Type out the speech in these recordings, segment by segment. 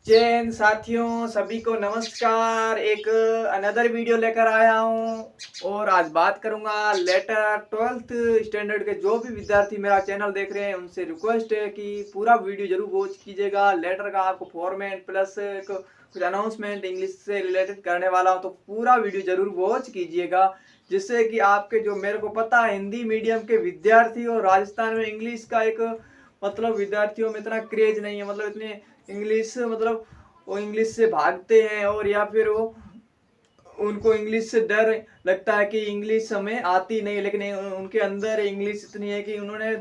जय हिंद साथियों, सभी को नमस्कार। एक अनदर वीडियो लेकर आया हूँ और आज बात करूँगा लेटर 12th स्टैंडर्ड के जो भी विद्यार्थी मेरा चैनल देख रहे हैं उनसे रिक्वेस्ट है कि पूरा वीडियो जरूर वॉच कीजिएगा। लेटर का आपको फॉर्मेट प्लस कुछ अनाउंसमेंट इंग्लिश से रिलेटेड करने वाला हूँ, तो पूरा वीडियो जरूर वॉच कीजिएगा, जिससे कि आपके जो मेरे को पता है हिंदी मीडियम के विद्यार्थी और राजस्थान में इंग्लिश का एक मतलब विद्यार्थियों में इतना क्रेज नहीं है, मतलब इतने इंग्लिश मतलब वो इंग्लिश से भागते हैं और या फिर वो उनको इंग्लिश से डर लगता है कि इंग्लिश हमें आती नहीं, लेकिन उनके अंदर इंग्लिश इतनी है कि उन्होंने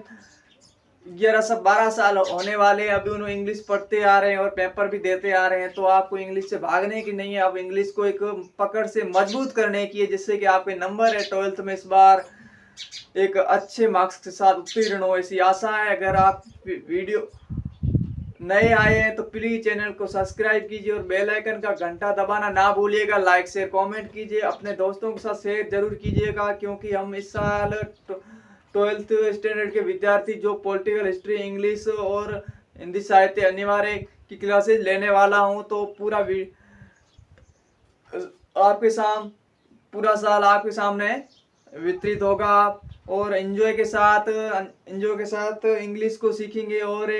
11 से 12 साल होने वाले अभी उन्होंने इंग्लिश पढ़ते आ रहे हैं और पेपर भी देते आ रहे हैं। तो आपको इंग्लिश से भागने की नहीं है, आप इंग्लिश को एक पकड़ से मजबूत करने की है, जिससे कि आपके नंबर है 12th में इस बार एक अच्छे मार्क्स के साथ उत्तीर्ण हो, ऐसी आशा है। अगर आप वीडियो नए आए हैं तो प्लीज चैनल को सब्सक्राइब कीजिए और बेल आइकन का घंटा दबाना ना भूलिएगा। लाइक शेयर कमेंट कीजिए, अपने दोस्तों के साथ शेयर जरूर कीजिएगा, क्योंकि हम इस साल 12th स्टैंडर्ड के विद्यार्थी जो पॉलिटिकल हिस्ट्री, इंग्लिश और हिंदी साहित्य अनिवार्य की क्लासेज लेने वाला हूं। तो आपके सामने पूरा साल आपके सामने वितरित होगा और एंजॉय के साथ इंग्लिश को सीखेंगे और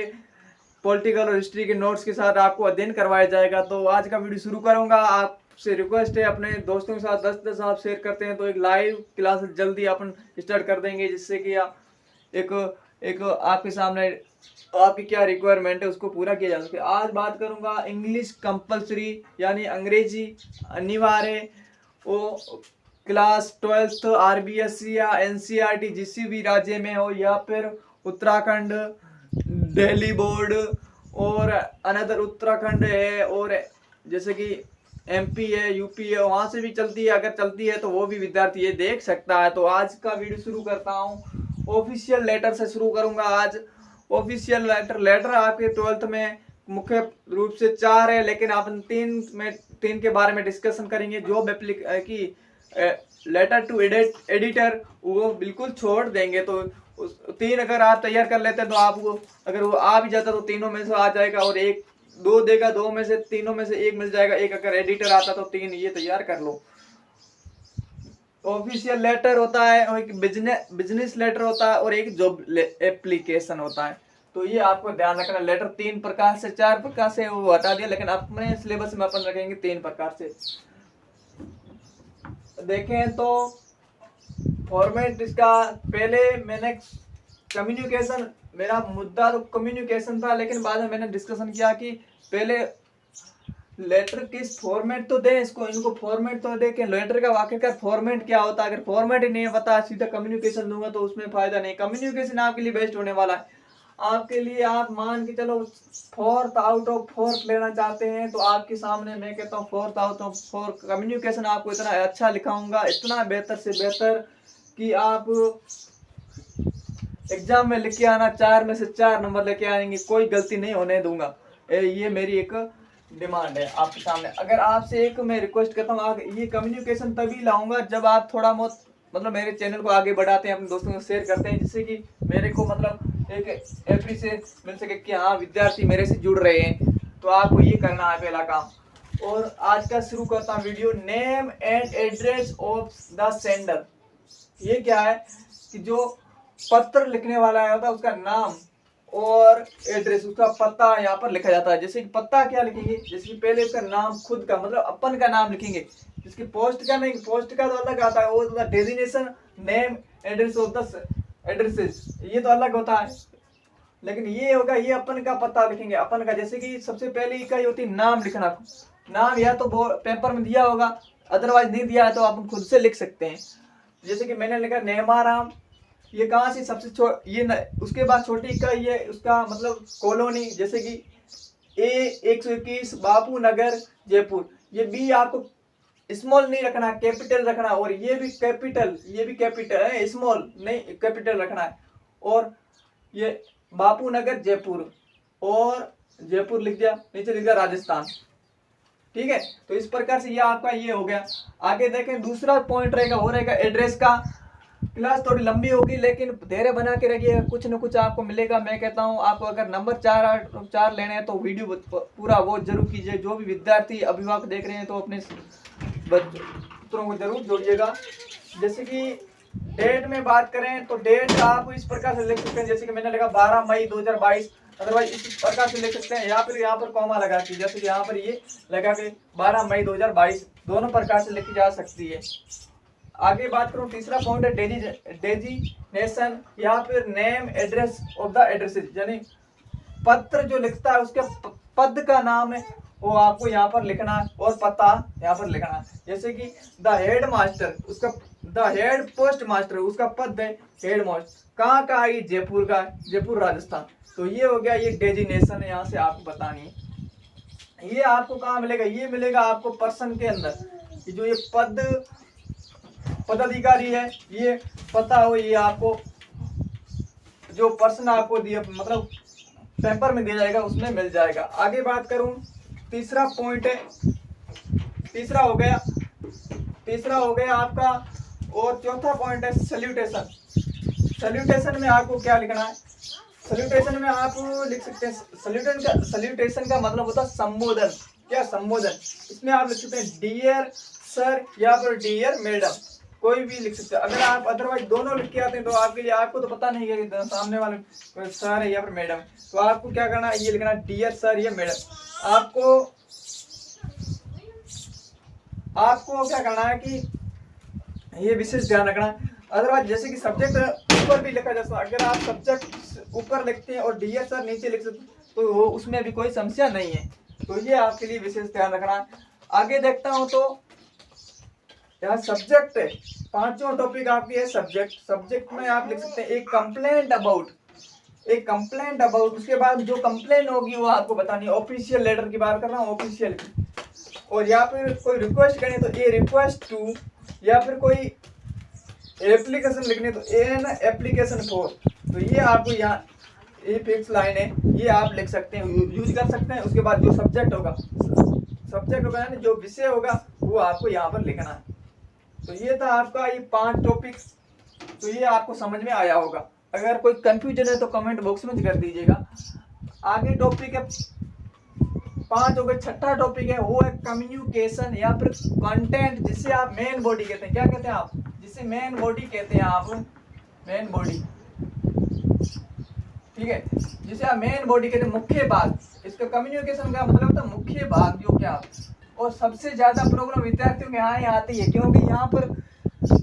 पॉलिटिकल और हिस्ट्री के नोट्स के साथ आपको अध्ययन करवाया जाएगा। तो आज का वीडियो शुरू करूंगा। आपसे रिक्वेस्ट है अपने दोस्तों के साथ 10-10 आप शेयर करते हैं तो एक लाइव क्लास जल्दी अपन स्टार्ट कर देंगे, जिससे कि आप एक एक आपके सामने आपकी क्या रिक्वायरमेंट है उसको पूरा किया जा सके। आज बात करूंगा इंग्लिश कंपलसरी यानी अंग्रेजी अनिवार्य वो क्लास 12th आरबीएससी या एनसीईआरटी जिस भी राज्य में हो, या फिर उत्तराखंड दिल्ली बोर्ड और अनदर उत्तराखंड है, और जैसे कि एमपी है, यूपी है, वहां से भी चलती है। अगर चलती है तो वो भी विद्यार्थी ये देख सकता है। तो आज का वीडियो शुरू करता हूँ ऑफिशियल लेटर से शुरू करूंगा। आज ऑफिशियल लेटर आपके 12th में मुख्य रूप से 4 है, लेकिन आप तीन के बारे में डिस्कशन करेंगे। जॉब की लेटर टू एडिटर वो बिल्कुल छोड़ देंगे। तो 3 अगर आप तैयार कर लेते हैं तो आपको अगर वो आ भी जाता तो तीनों में से आ जाएगा, और एक दो देगा, दो में से तीनों में से एक मिल जाएगा। एक अगर एडिटर आता तो 3 ये तैयार कर लो। ऑफिशियल लेटर होता है और एक बिजनेस लेटर होता है और एक जॉब एप्लीकेशन होता है। तो ये आपको ध्यान रखना। लेटर 3 प्रकार से 4 प्रकार से वो हटा दिया, लेकिन अपने सिलेबस में अपन रखेंगे 3 प्रकार से। देखें तो फॉर्मेट इसका पहले मैंने कम्युनिकेशन, मेरा मुद्दा तो कम्युनिकेशन था, लेकिन बाद में मैंने डिस्कशन किया कि पहले लेटर किस फॉर्मेट तो दे, इनको फॉर्मेट तो दे कि लेटर का आखिरकार फॉर्मेट क्या होता है। अगर फॉर्मेट ही नहीं पता सीधा कम्युनिकेशन दूंगा तो उसमें फायदा नहीं। कम्युनिकेशन आपके लिए बेस्ट होने वाला है। आपके लिए आप मान के चलो 4th आउट ऑफ 4 लेना चाहते हैं तो आपके सामने मैं कहता हूँ 4th आउट ऑफ 4 कम्युनिकेशन आपको इतना अच्छा लिखाऊंगा, इतना बेहतर से बेहतर कि आप एग्जाम में लेके आना 4 में से 4 नंबर लेके आएंगे, कोई गलती नहीं होने दूंगा। ये मेरी एक डिमांड है आपके सामने। अगर आपसे एक मैं रिक्वेस्ट करता हूँ, ये कम्युनिकेशन तभी लाऊंगा जब आप थोड़ा बहुत मतलब मेरे चैनल को आगे बढ़ाते हैं, अपने दोस्तों को शेयर करते हैं, जिससे कि मेरे को मतलब एक एप्रिसिएट मिल सके कि हाँ विद्यार्थी मेरे से जुड़ रहे हैं। तो आपको ये करना है पहला काम। और आज का शुरू करता हूँ video. Name and address of the sender. ये क्या है कि जो पत्र लिखने वाला है होता है उसका नाम और एड्रेस, उसका पता यहाँ पर लिखा जाता है। जैसे कि पता क्या लिखेंगे, जैसे कि पहले उसका नाम खुद का मतलब अपन का नाम लिखेंगे, जिसकी पोस्ट का नहीं, पोस्ट का तो अलग आता है, वो designation name address of the addresses, ये तो अलग होता है। लेकिन ये होगा ये अपन का पता लिखेंगे, अपन का। जैसे कि सबसे पहले इकाई होती है नाम लिखना। नाम या तो पेपर में दिया होगा, अदरवाइज नहीं दिया है तो आप खुद से लिख सकते हैं। जैसे कि मैंने लिखा नेमाराम, ये कहाँ से सबसे उसके बाद छोटी इकाई है उसका मतलब कॉलोनी, जैसे कि A121 बापू नगर जयपुर। ये बी आपको स्मॉल नहीं रखना, कैपिटल रखना, और ये भी कैपिटल है, स्मॉल नहीं कैपिटल रखना है। और ये बापू नगर जयपुर, और जयपुर लिख दिया, नीचे लिख दिया राजस्थान। ठीक है, तो इस प्रकार से ये आपका ये हो गया। आगे देखें दूसरा पॉइंट रहेगा, वो रहेगा एड्रेस का। क्लास थोड़ी लंबी होगी लेकिन धैर्य बना के रखिएगा, कुछ न कुछ आपको मिलेगा। मैं कहता हूँ आपको अगर नंबर 4 लेने हैं तो वीडियो पूरा वो जरूर कीजिए। जो भी विद्यार्थी अभिभावक देख रहे हैं तो अपने बच्चों को जरूर जोड़िएगा। जैसे कि डेट में बात करें तो डेट आप इस प्रकार से लिख सकते हैं, जैसे कि मैंने लिखा 12 मई 2022, अदरवाइज इस प्रकार से लिख सकते हैं, या फिर यहाँ पर कॉमा लगा के, जैसे यहाँ पर ये लगा के 12 मई 2022, दोनों प्रकार से लिखी जा सकती है। आगे बात करूं, तीसरा पॉइंट है डेजिग्नेशन या फिर name address of the addresses, यानी पत्र जो लिखता है उसके पद का नाम है वो आपको यहाँ पर लिखना है और पता यहाँ पर लिखना है। जैसे कि द हेड मास्टर, उसका द हेड पोस्ट मास्टर उसका पद है हेड मास्टर, कहाँ का है? जयपुर का है, जयपुर राजस्थान। तो ये हो गया, ये डेजिग्नेशन है, यहाँ से आपको बतानी है। ये आपको कहाँ मिलेगा? ये मिलेगा आपको पर्सन के अंदर, जो ये पदाधिकारी है, ये पता हो, ये आपको जो पर्सन आपको दिया मतलब पेपर में दिया जाएगा उसमें मिल जाएगा। आगे बात करूं, तीसरा पॉइंट है, तीसरा हो गया आपका, और चौथा पॉइंट है सैल्यूटेशन। सैल्यूटेशन में आपको क्या लिखना है? सैल्यूटेशन में आप लिख सकते हैं, सैल्यूटेशन का मतलब होता है संबोधन। क्या? संबोधन। इसमें आप लिख सकते हैं डियर सर या फिर डियर मैडम, कोई भी लिख सकते हैं। अगर आप अदरवाइज दोनों लिख के आते हैं तो आपके लिए, आपको तो पता नहीं है कि सामने वाले सर है या फिर मैडम, तो आपको क्या करना है? ये लिखना डियर सर या मैडम। आपको क्या करना है कि ये विशेष ध्यान रखना है। अदरवाइज जैसे कि सब्जेक्ट ऊपर भी लिखा जा सकता है, अगर आप सब्जेक्ट ऊपर लिखते हैं और डियर सर नीचे लिख सकते तो वो उसमें भी कोई समस्या नहीं है। तो ये आपके लिए विशेष ध्यान रखना है। आगे देखता हूं तो यहाँ सब्जेक्ट है, पांचवा टॉपिक आपकी है सब्जेक्ट। सब्जेक्ट में आप लिख सकते हैं एक कंप्लेंट अबाउट, उसके बाद जो कंप्लेंट होगी वो आपको बतानी है। ऑफिशियल लेटर की बात कर रहा हूँ, ऑफिशियल। और या फिर कोई रिक्वेस्ट करनी तो ए रिक्वेस्ट टू, या फिर कोई एप्लीकेशन लिखनी तो एन एप्लीकेशन फॉर। तो ये आपको यहाँ ये फिक्स लाइन है, ये आप लिख सकते हैं, यूज कर सकते हैं। उसके बाद जो सब्जेक्ट होगा यानी जो विषय होगा वो आपको यहाँ पर लिखना है। तो ये था आपका ये 5 टॉपिक। तो ये आपको समझ में आया होगा। अगर कोई कंफ्यूजन है तो कमेंट बॉक्स में कर दीजिएगा। आगे टॉपिक है 5 हो गए। छठा टॉपिक है वो है कम्युनिकेशन या फिर कंटेंट, जिसे आप मेन बॉडी कहते हैं। क्या कहते हैं आप? जिसे मेन बॉडी कहते हैं आप, मेन बॉडी, ठीक है, जिसे आप मेन बॉडी कहते हैं, मुख्य भाग। इसका कम्युनिकेशन का मतलब होता है मुख्य भाग, जो क्या। और सबसे ज्यादा प्रॉब्लम विद्यार्थियों के यहाँ आती है, क्योंकि यहाँ पर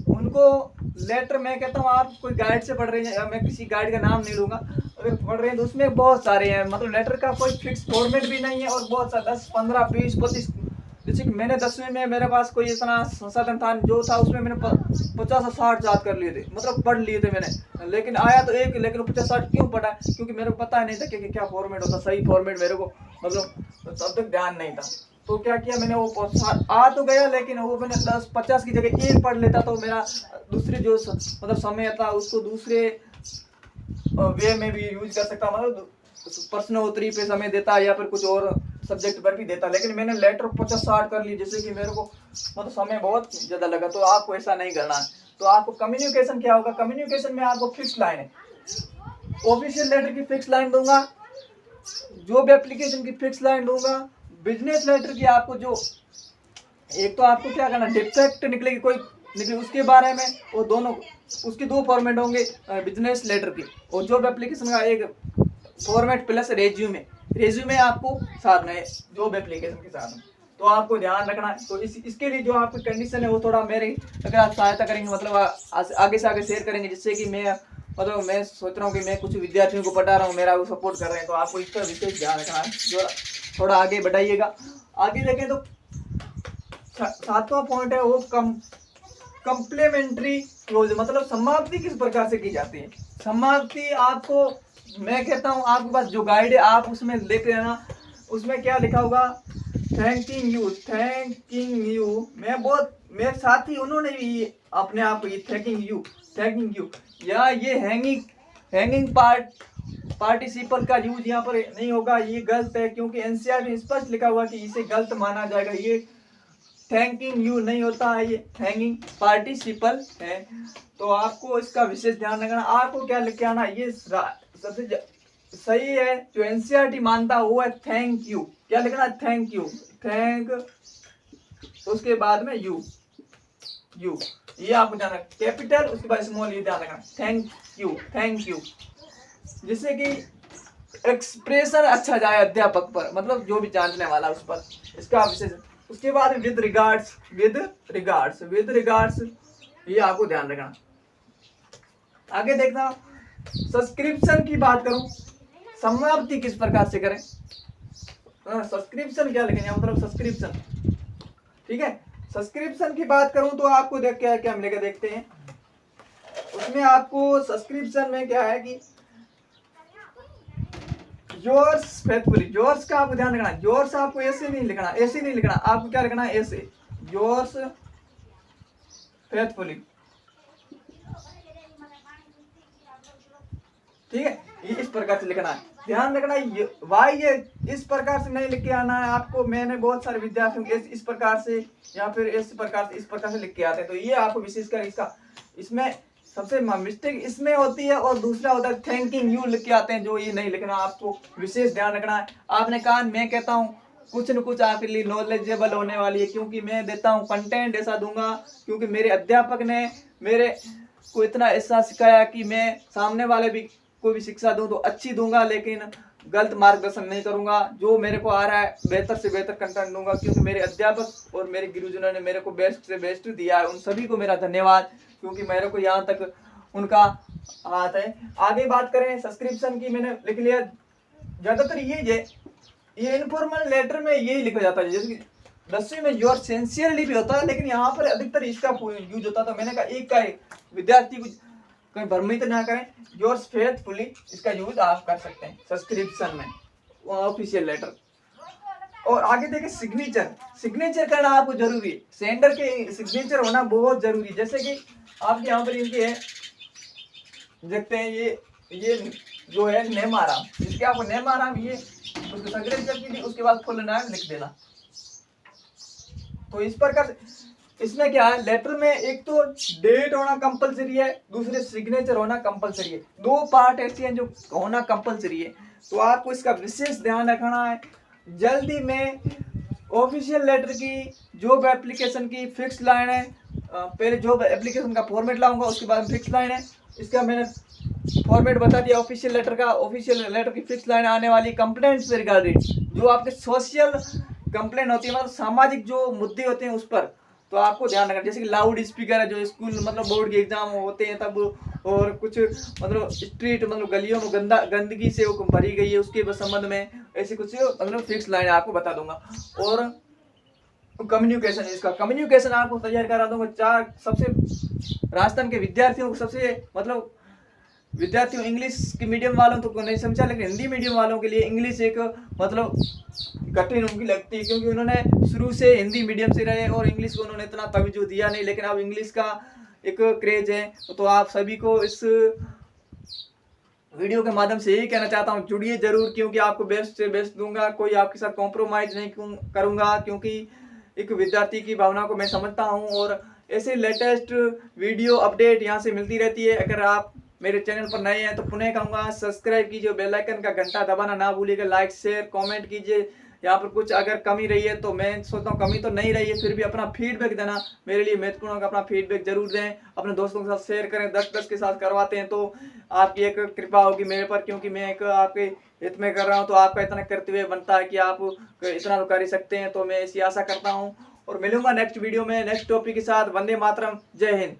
उनको लेटर, मैं कहता हूँ आप कोई गाइड से पढ़ रहे हैं, मैं किसी गाइड का नाम नहीं लूंगा, अगर पढ़ रहे हैं तो उसमें बहुत सारे हैं, मतलब लेटर का कोई फिक्स फॉर्मेट भी नहीं है, और बहुत सारा 10, 15, 20, 25। जैसे कि मैंने 10वीं में मेरे पास कोई इतना संसाधन था जो था, उसमें मैंने 50 और 60 याद कर लिए थे, मतलब पढ़ लिए थे मैंने। लेकिन आया तो एक, लेकिन 50-60 क्यों पढ़ा? क्योंकि मेरे को पता नहीं था कि क्या फॉर्मेट होता, सही फॉर्मेट मेरे को मतलब तब तक ध्यान नहीं था। तो क्या किया मैंने, वो आ तो गया, लेकिन वो मैंने 10-50 की जगह एक पढ़ लेता तो मेरा दूसरे जो मतलब समय था उसको दूसरे वे में भी यूज कर सकता, मतलब प्रश्नोत्तरी पे समय देता या फिर कुछ और सब्जेक्ट पर भी देता। लेकिन मैंने लेटर 50-60 कर ली, जैसे कि मेरे को मतलब समय बहुत ज्यादा लगा। तो आपको ऐसा नहीं करना है। तो आपको कम्युनिकेशन क्या होगा? कम्युनिकेशन में आपको फिक्स लाइन है, ऑफिशियल लेटर की फिक्स लाइन दूंगा, जॉब एप्लीकेशन की फिक्स लाइन दूंगा, बिजनेस लेटर की आपको जो एक तो आपको क्या करना, डिफेक्ट निकलेगी कोई निकले उसके बारे में, और दोनों उसके 2 फॉर्मेट होंगे बिजनेस लेटर की, और जॉब एप्लीकेशन का एक फॉर्मेट प्लस रेज्यूमे आपको साथ में जॉब एप्लीकेशन के साथ में। तो आपको ध्यान रखना है। तो इसके लिए जो आपकी कंडीशन है वो थोड़ा मेरे, अगर आप सहायता करेंगे, मतलब आगे से आगे शेयर करेंगे, जिससे कि मैं मतलब मैं सोच रहा हूँ कि मैं कुछ विद्यार्थियों को पढ़ा रहा हूँ, मेरा वो सपोर्ट कर रहे हैं, तो आपको इस पर विशेष ध्यान रखना है, जो थोड़ा आगे बढ़ाइएगा। आगे देखें तो 7वां पॉइंट है वो कंप्लीमेंट्री क्लोज, मतलब समाप्ति किस प्रकार से की जाती है। समाप्ति आपको, मैं कहता हूँ आपके पास जो गाइड है आप उसमें लिख लेना। उसमें क्या लिखा होगा? Thanking you. मेरे साथी उन्होंने भी अपने आप को थैंकिंग यू, या ये हैंगिंग पार्टिसिपल का यूज यहाँ पर नहीं होगा, ये गलत है, क्योंकि एनसीईआरटी में स्पष्ट लिखा हुआ कि इसे गलत माना जाएगा। ये थैंकिंग यू नहीं होता है, ये थैंकिंग पार्टिसिपल है। तो आपको इसका विशेष ध्यान रखना। आपको क्या लिख के आना, ये सबसे सही है जो एनसीईआरटी मानता है वो है थैंक यू। क्या लिखना है, थैंक यू, थैंक, उसके बाद में यू, ये आपको ध्यान रखना, कैपिटल उसके बाद स्मॉल, ये ध्यान रखना, थैंक यू, थैंक यू, जिससे कि एक्सप्रेशन अच्छा जाए अध्यापक पर, मतलब जो भी जानने वाला उस पर, इसका विशेष। उसके बाद विद रिगार्ड्स, ये आपको ध्यान रखना। आगे देखना, सब्सक्रिप्शन की बात करूं, समाप्ति किस प्रकार से करें। सब्सक्रिप्शन क्या लिखेंगे, मतलब सब्सक्रिप्शन, ठीक है। सब्सक्रिप्शन की बात करूं तो आपको देख क्या मिलेगा, देखते हैं। उसमें आपको सब्सक्रिप्शन में क्या है कि योर्स फेथफुली, योर्स का आपको ध्यान रखना, योर्स आपको ऐसे नहीं लिखना, आपको क्या लिखना है, ऐसे, योर्स फेथफुली, ठीक है। ये इस प्रकार से लिखना है, ध्यान रखना। ये इस प्रकार से नहीं लिख के आना है आपको। मैंने बहुत सारे विद्यार्थियों को इस प्रकार से या फिर इस प्रकार से लिख के आते हैं, तो ये आपको विशेषकर इसमें सबसे मिस्टेक इसमें होती है। और दूसरा होता है थैंकिंग यू लिख के आते हैं, जो ये नहीं लिखना, आपको विशेष ध्यान रखना है। आपने कहा, मैं कहता हूँ कुछ न कुछ आपके लिए नॉलेजेबल होने वाली है, क्योंकि मैं देता हूँ कंटेंट ऐसा दूंगा, क्योंकि मेरे अध्यापक ने मेरे को इतना ऐसा सिखाया कि मैं सामने वाले भी कोई भी शिक्षा दूं तो अच्छी दूंगा, लेकिन गलत मार्गदर्शन नहीं करूंगा। जो मेरे को आ रहा है बेहतर से बेहतर कंटेंट दूंगा, क्योंकि मेरे अध्यापक और मेरे गुरुजनों ने मेरे को बेस्ट से बेस्ट दिया है। उन सभी को मेरा धन्यवाद, क्योंकि मेरे को यहाँ तक उनका हाथ है। आगे बात करें सब्सक्रिप्शन की, मैंने लिख लिया। ज्यादातर ये इनफॉर्मल लेटर में यही लिखा जाता है, जैसे कि 10वीं में योर सिंसियरली भी होता है, लेकिन यहाँ पर अधिकतर इसका यूज होता था। मैंने कहा एक का विद्यार्थी को कहीं भ्रमित ना करें, योर्स फेथफुली इसका यूज आप कर सकते हैं सब्सक्रिप्शन में, ऑफिशियल लेटर। और आगे देखें सिग्नेचर करना आपको जरूरी है, सेंडर के सिग्नेचर होना बहुत जरूरी है। जैसे कि आपके यहाँ पर इनके है, देखते हैं ये जो है नेम आराम, इसके आपको नेम आराम, ये उसको सिग्नेचर कीजिए, उसके बाद फुल नाम लिख देना। तो इस प्रकार से इसमें क्या है, लेटर में एक तो डेट होना कंपलसरी है, दूसरे सिग्नेचर होना कंपलसरी है। दो पार्ट ऐसे हैं जो होना कंपलसरी है, तो आपको इसका विशेष ध्यान रखना है। जल्दी में ऑफिशियल लेटर की जॉब एप्लीकेशन की फिक्स लाइन है, पहले जॉब एप्लीकेशन का फॉर्मेट लाऊंगा, उसके बाद फिक्स लाइन है। इसका मैंने फॉर्मेट बता दिया ऑफिशियल लेटर का। ऑफिशियल लेटर की फिक्स लाइन आने वाली कंप्लेंट से रिगार्डिंग, जो आपके सोशल कंप्लेंट होती है, मतलब सामाजिक जो मुद्दे होते हैं उस पर, तो आपको ध्यान रखना। जैसे कि लाउड स्पीकर है, जो स्कूल मतलब बोर्ड के एग्जाम होते हैं तब, और कुछ मतलब स्ट्रीट मतलब गलियों में गंदगी से वो भरी गई है, उसके संबंध में ऐसे कुछ मतलब फिक्स लाइन आपको बता दूंगा। और कम्युनिकेशन, इसका कम्युनिकेशन आपको तैयार करा दूंगा। 4 सबसे राजस्थान के विद्यार्थियों को सबसे मतलब विद्यार्थियों इंग्लिश के मीडियम वालों तो नहीं समझा, लेकिन हिंदी मीडियम वालों के लिए इंग्लिश एक मतलब कठिन उनकी लगती है, क्योंकि उन्होंने शुरू से हिंदी मीडियम से रहे और इंग्लिश को उन्होंने इतना तवज्जो दिया नहीं। लेकिन अब इंग्लिश का एक क्रेज है, तो आप सभी को इस वीडियो के माध्यम से यही कहना चाहता हूँ, जुड़िए जरूर, क्योंकि आपको बेस्ट से बेस्ट दूंगा, कोई आपके साथ कॉम्प्रोमाइज नहीं करूंगा, क्योंकि एक विद्यार्थी की भावना को मैं समझता हूँ। और ऐसे लेटेस्ट वीडियो अपडेट यहाँ से मिलती रहती है। अगर आप मेरे चैनल पर नए हैं तो पुनः कहूँगा सब्सक्राइब कीजिए, बेल आइकन का घंटा दबाना ना भूलिएगा, लाइक शेयर कमेंट कीजिए। यहाँ पर कुछ अगर कमी रही है तो मैं सोचता हूँ कमी तो नहीं रही है, फिर भी अपना फीडबैक देना मेरे लिए महत्वपूर्ण होगा। अपना फीडबैक जरूर दें, अपने दोस्तों के साथ शेयर करें। 10-10 के साथ करवाते हैं तो आपकी एक कृपा होगी मेरे पर, क्योंकि मैं एक आपके हित में कर रहा हूँ, तो आपका इतना कर्तव्य बनता है कि आप इतना तो कर ही सकते हैं। तो मैं ऐसी आशा करता हूँ, और मिलूंगा नेक्स्ट वीडियो में नेक्स्ट टॉपिक के साथ। वंदे मातरम, जय हिंद।